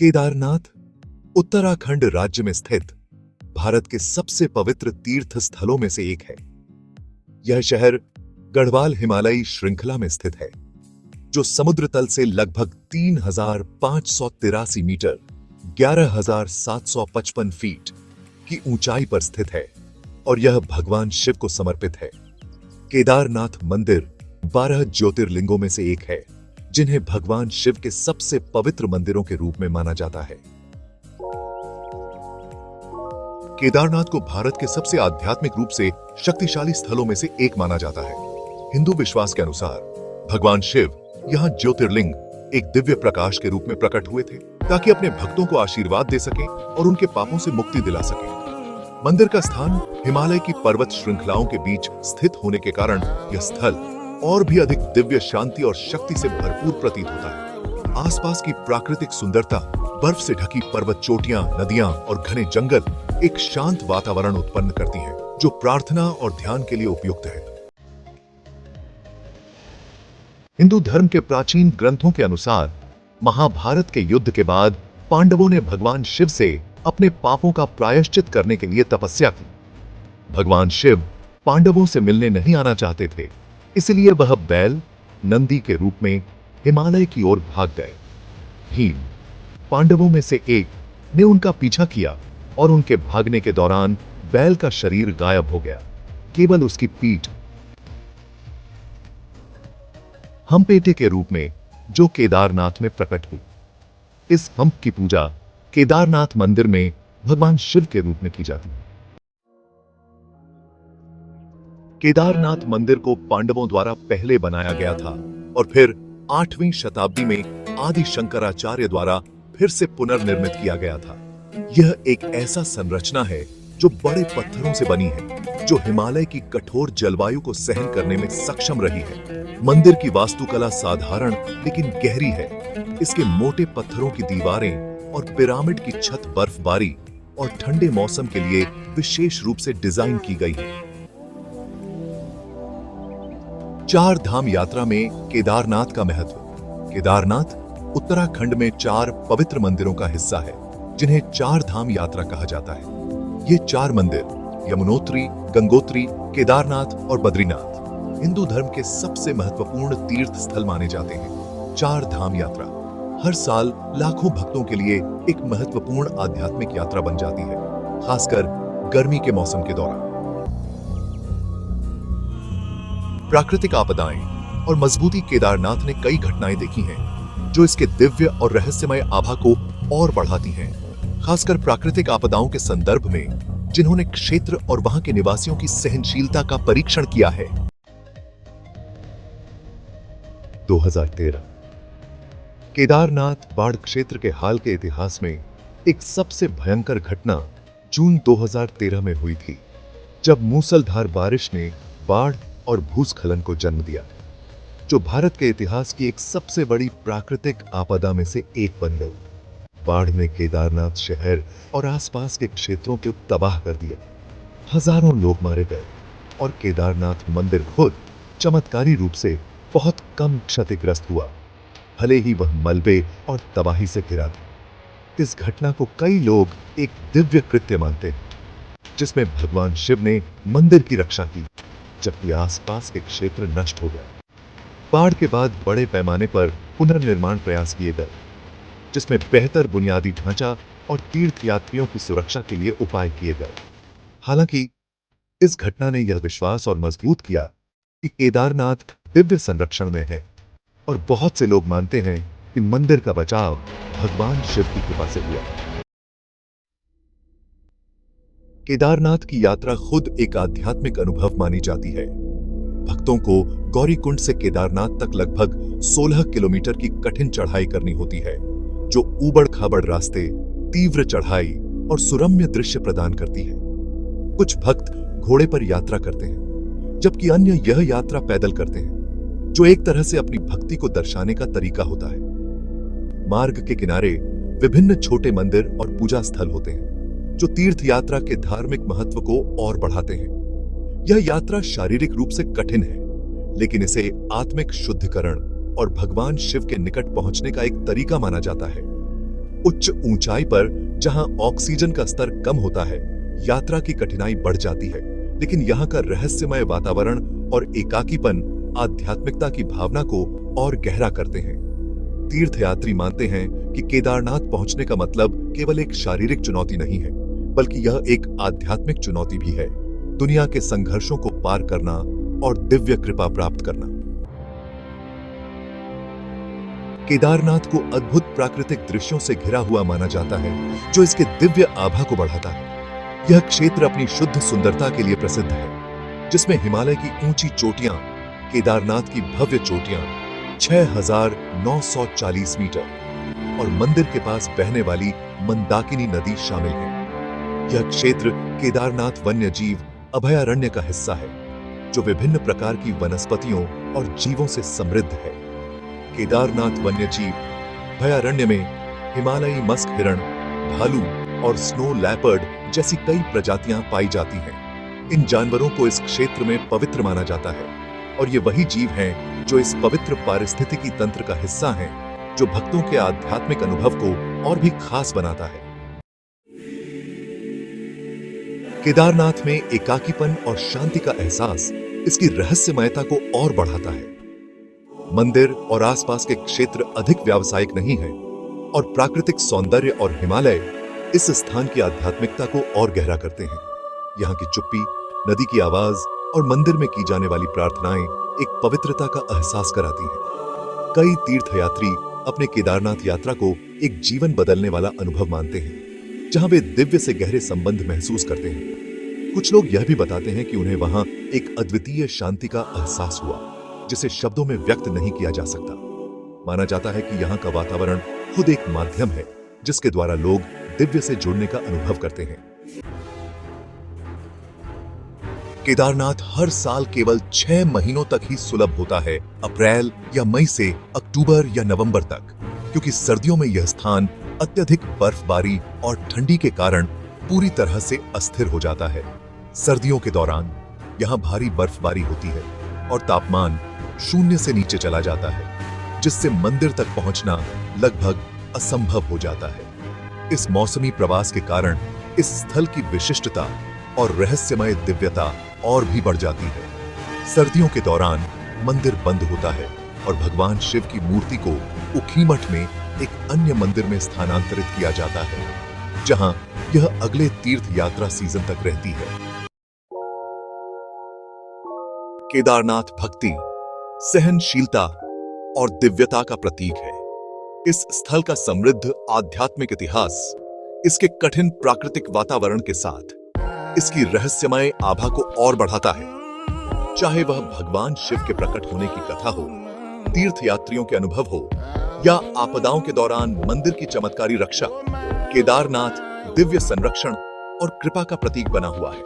केदारनाथ उत्तराखंड राज्य में स्थित भारत के सबसे पवित्र तीर्थ स्थलों में से एक है। यह शहर गढ़वाल हिमालयी श्रृंखला में स्थित है, जो समुद्र तल से लगभग 3,583 मीटर 11,755 फीट की ऊंचाई पर स्थित है और यह भगवान शिव को समर्पित है। केदारनाथ मंदिर 12 ज्योतिर्लिंगों में से एक है, जिन्हें भगवान शिव के सबसे पवित्र मंदिरों के रूप में माना जाता है। केदारनाथ को भारत के सबसे आध्यात्मिक रूप से शक्तिशाली स्थलों में से एक माना जाता है। हिंदू विश्वास के अनुसार भगवान शिव यहाँ ज्योतिर्लिंग एक दिव्य प्रकाश के रूप में प्रकट हुए थे, ताकि अपने भक्तों को आशीर्वाद दे सकें और उनके पापों से मुक्ति दिला सकें। मंदिर का स्थान हिमालय की पर्वत श्रृंखलाओं के बीच स्थित होने के कारण यह स्थल और भी अधिक दिव्य शांति और शक्ति से भरपूर प्रतीत होता है। आसपास की प्राकृतिक सुंदरता, बर्फ से ढकी पर्वत चोटियां, नदियां और घने जंगल एक शांत वातावरण उत्पन्न करती हैं, जो प्रार्थना और ध्यान के लिए उपयुक्त है। हिंदू धर्म के प्राचीन ग्रंथों के अनुसार महाभारत के युद्ध के बाद पांडवों ने भगवान शिव से अपने पापों का प्रायश्चित करने के लिए तपस्या की। भगवान शिव पांडवों से मिलने नहीं आना चाहते थे, इसलिए वह बैल नंदी के रूप में हिमालय की ओर भाग गए। भीम पांडवों में से एक ने उनका पीछा किया और उनके भागने के दौरान बैल का शरीर गायब हो गया, केवल उसकी पीठ हमपेटे के रूप में, जो केदारनाथ में प्रकट हुई। इस हम्प की पूजा केदारनाथ मंदिर में भगवान शिव के रूप में की जाती है। केदारनाथ मंदिर को पांडवों द्वारा पहले बनाया गया था और फिर 8वीं शताब्दी में आदि शंकराचार्य द्वारा फिर से पुनर्निर्मित किया गया था। यह एक ऐसा संरचना है जो बड़े पत्थरों से बनी है, जो हिमालय की कठोर जलवायु को सहन करने में सक्षम रही है। मंदिर की वास्तुकला साधारण लेकिन गहरी है। इसके मोटे पत्थरों की दीवारें और पिरामिड की छत बर्फबारी और ठंडे मौसम के लिए विशेष रूप से डिजाइन की गई है। 4 धाम यात्रा में केदारनाथ का महत्व। केदारनाथ उत्तराखंड में 4 पवित्र मंदिरों का हिस्सा है, जिन्हें 4 धाम यात्रा कहा जाता है। ये 4 मंदिर यमुनोत्री, गंगोत्री, केदारनाथ और बद्रीनाथ हिंदू धर्म के सबसे महत्वपूर्ण तीर्थ स्थल माने जाते हैं। 4 धाम यात्रा हर साल लाखों भक्तों के लिए एक महत्वपूर्ण आध्यात्मिक यात्रा बन जाती है, खासकर गर्मी के मौसम के दौरान। प्राकृतिक आपदाएं और मजबूती। केदारनाथ ने कई घटनाएं देखी हैं, जो इसके दिव्य और रहस्यमय आभा को और बढ़ाती हैं, खासकर प्राकृतिक आपदाओं के संदर्भ में, जिन्होंने क्षेत्र और वहां के निवासियों की सहनशीलता का परीक्षण किया है। 2013 केदारनाथ बाढ़ क्षेत्र के हाल के इतिहास में एक सबसे भयंकर घटना जून 2013 में हुई थी, जब मूसलधार बारिश ने बाढ़ और भूस्खलन को जन्म दिया, जो भारत के इतिहास की एक सबसे बड़ी प्राकृतिक आपदा में से एक बन गई। बाढ़ ने केदारनाथ शहर और आसपास के क्षेत्रों को तबाह कर दिया। हजारों लोग मारे गए और केदारनाथ मंदिर खुद चमत्कारी रूप से बहुत कम क्षतिग्रस्त हुआ, भले ही वह मलबे और तबाही से घिरा था। इस घटना को कई लोग एक दिव्य कृत्य मानते हैं, जिसमें भगवान शिव ने मंदिर की रक्षा की, जबकि आसपास के क्षेत्र नष्ट हो गए। बाढ़ के बाद बड़े पैमाने पर पुनर्निर्माण प्रयास किए गए, जिसमें बेहतर बुनियादी ढांचा और तीर्थ यात्रियों की सुरक्षा के लिए उपाय किए गए। हालांकि इस घटना ने यह विश्वास और मजबूत किया कि केदारनाथ दिव्य संरक्षण में है, और बहुत से लोग मानते हैं कि मंदिर का बचाव भगवान शिव की कृपा से हुआ। केदारनाथ की यात्रा खुद एक आध्यात्मिक अनुभव मानी जाती है। भक्तों को गौरीकुंड से केदारनाथ तक लगभग 16 किलोमीटर की कठिन चढ़ाई करनी होती है, जो ऊबड़-खाबड़ रास्ते, तीव्र चढ़ाई और सुरम्य दृश्य प्रदान करती है। कुछ भक्त घोड़े पर यात्रा करते हैं, जबकि अन्य यह यात्रा पैदल करते हैं, जो एक तरह से अपनी भक्ति को दर्शाने का तरीका होता है। मार्ग के किनारे विभिन्न छोटे मंदिर और पूजा स्थल होते हैं, जो तीर्थ यात्रा के धार्मिक महत्व को और बढ़ाते हैं। यह यात्रा शारीरिक रूप से कठिन है, लेकिन इसे आत्मिक शुद्धिकरण और भगवान शिव के निकट पहुंचने का एक तरीका माना जाता है। उच्च ऊंचाई पर जहां ऑक्सीजन का स्तर कम होता है, यात्रा की कठिनाई बढ़ जाती है, लेकिन यहाँ का रहस्यमय वातावरण और एकाकीपन आध्यात्मिकता की भावना को और गहरा करते हैं। तीर्थयात्री मानते हैं कि केदारनाथ पहुंचने का मतलब केवल एक शारीरिक चुनौती नहीं है, बल्कि यह एक आध्यात्मिक चुनौती भी है, दुनिया के संघर्षों को पार करना और दिव्य कृपा प्राप्त करना। केदारनाथ को अद्भुत प्राकृतिक दृश्यों से घिरा हुआ माना जाता है, जो इसके दिव्य आभा को बढ़ाता है। यह क्षेत्र अपनी शुद्ध सुंदरता के लिए प्रसिद्ध है, जिसमें हिमालय की ऊंची चोटियां, केदारनाथ की भव्य चोटियां 6,940 मीटर और मंदिर के पास बहने वाली मंदाकिनी नदी शामिल है। यह क्षेत्र केदारनाथ वन्यजीव अभयारण्य का हिस्सा है, जो विभिन्न प्रकार की वनस्पतियों और जीवों से समृद्ध है। केदारनाथ वन्यजीव अभयारण्य में हिमालयी मस्क हिरण, भालू और स्नो लैपर्ड जैसी कई प्रजातियां पाई जाती हैं। इन जानवरों को इस क्षेत्र में पवित्र माना जाता है और ये वही जीव हैं जो इस पवित्र पारिस्थितिकी तंत्र का हिस्सा हैं, जो भक्तों के आध्यात्मिक अनुभव को और भी खास बनाता है। केदारनाथ में एकाकीपन और शांति का एहसास इसकी रहस्यमयता को और बढ़ाता है। मंदिर और आसपास के क्षेत्र अधिक व्यावसायिक नहीं है और प्राकृतिक सौंदर्य और हिमालय इस स्थान की आध्यात्मिकता को और गहरा करते हैं। यहाँ की चुप्पी, नदी की आवाज और मंदिर में की जाने वाली प्रार्थनाएं एक पवित्रता का एहसास कराती हैं। कई तीर्थयात्री अपने केदारनाथ यात्रा को एक जीवन बदलने वाला अनुभव मानते हैं, जहां वे दिव्य से गहरे संबंध महसूस करते हैं। कुछ लोग यह भी बताते हैं कि उन्हें वहां एक अद्वितीय शांति का एहसास हुआ, जिसे शब्दों में व्यक्त नहीं किया जा सकता। माना जाता है कि यहाँ का वातावरण खुद एक माध्यम है, जिसके द्वारा लोग दिव्य से जुड़ने का अनुभव करते हैं। केदारनाथ हर साल केवल 6 महीनों तक ही सुलभ होता है, अप्रैल या मई से अक्टूबर या नवंबर तक, क्योंकि सर्दियों में यह स्थान अत्यधिक बर्फबारी और ठंडी के कारण पूरी तरह से अस्थिर हो जाता है। सर्दियों के दौरान यहाँ भारी बर्फबारी होती है और तापमान 0 से नीचे चला जाता है, जिससे मंदिर तक पहुंचना लगभग असंभव हो जाता है। इस मौसमी प्रवास के कारण इस स्थल की विशिष्टता और रहस्यमय दिव्यता और भी बढ़ जाती है। सर्दियों के दौरान मंदिर बंद होता है और भगवान शिव की मूर्ति को उखीमठ में एक अन्य मंदिर में स्थानांतरित किया जाता है, जहां यह अगले तीर्थ यात्रा सीजन तक रहती है। केदारनाथ भक्ति, सहनशीलता और दिव्यता का प्रतीक है। इस स्थल का समृद्ध आध्यात्मिक इतिहास, इसके कठिन प्राकृतिक वातावरण के साथ इसकी रहस्यमय आभा को और बढ़ाता है। चाहे वह भगवान शिव के प्रकट होने की कथा हो, तीर्थयात्रियों के अनुभव हो या आपदाओं के दौरान मंदिर की चमत्कारी रक्षा, केदारनाथ दिव्य संरक्षण और कृपा का प्रतीक बना हुआ है।